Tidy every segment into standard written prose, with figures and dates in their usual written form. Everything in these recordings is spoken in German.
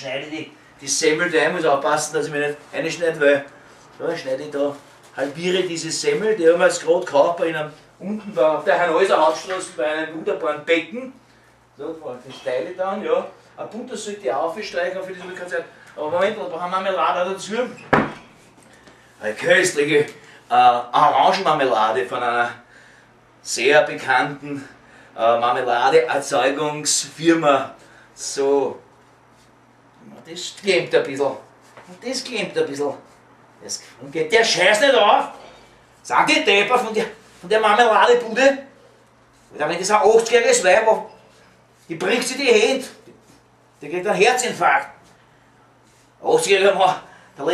schneide ich die Semmel da ein, muss aufpassen, dass ich mich nicht einschneide, weil da schneide ich da, halbiere diese Semmel, die haben wir jetzt gerade gekauft bei einem, unten auf der Hanauser Hauptstraße bei einem wunderbaren Becken. So, das teile ich dann, ja. Ein Butter sollte ich aufstreichen für diese Konzert. Aber Moment, da brauchen wir Marmelade dazu. Eine köstliche Orangenmarmelade von einer sehr bekannten Marmeladeerzeugungsfirma. So. Das klemmt ein bisschen. Und das klemmt ein bisschen. Und geht der Scheiß nicht auf? Sag die Depper von der Marmeladebude. Wenn das ein 80-jähriges Weib, die bricht sich die Hände. Der kriegt einen Herzinfarkt. 80-jähriger Mann, der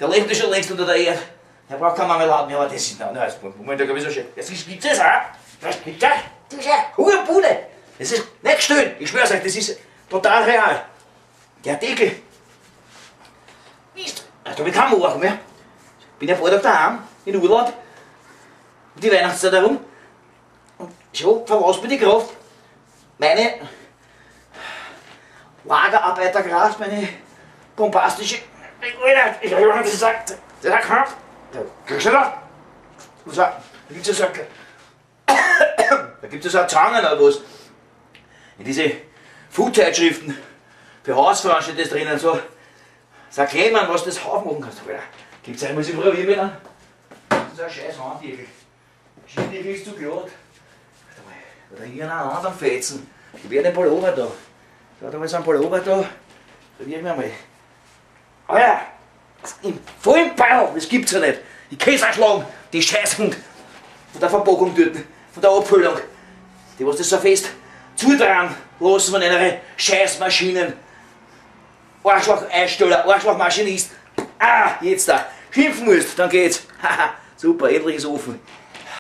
lebt schon längst unter der Erde. Der braucht keine Marmelade mehr, aber das ist, nein, Moment, da glaube ich so schön. Jetzt gibt es das auch. Das ist eine Hurenbude. Das ist nicht still, ich schwör's euch, das ist total real. Der Deckel. Mist, da habe ich keinen Morgen mehr. Ich bin ja bald auf daheim, in Urlaub. Und die Weihnachtszeit herum. Und schon verlässt mir die Kraft. Meine Lagerarbeiterkraft, meine bombastische. Ich habe gesagt, der Kampf. Da gibt es ja so Zangen oder was. In diese Food-Zeitschriften für Hausfrauen steht das drinnen so. Sag man, was du das aufmachen kannst. Gibt es einmal, muss ich probieren wieder. Das ist ein scheiß Handtiegel. Handtiegel ist zu glatt. Oder hier einen anderen Fetzen. Ich werde den Pullover da. Da hat aber so einen Pullover da. Probieren wir mal. Oh ja! Im vollen Ball, das gibt's ja nicht. Die Käseschlagen, die Scheißhund von der Verpackung dort, von der Abfüllung. Die was das so fest zutragen lassen von einer Scheißmaschinen. Arschloch-Einsteller, Arschloch-Maschinist. Ah, jetzt da. Schimpfen musst, dann geht's. Haha, super, endlich ist offen.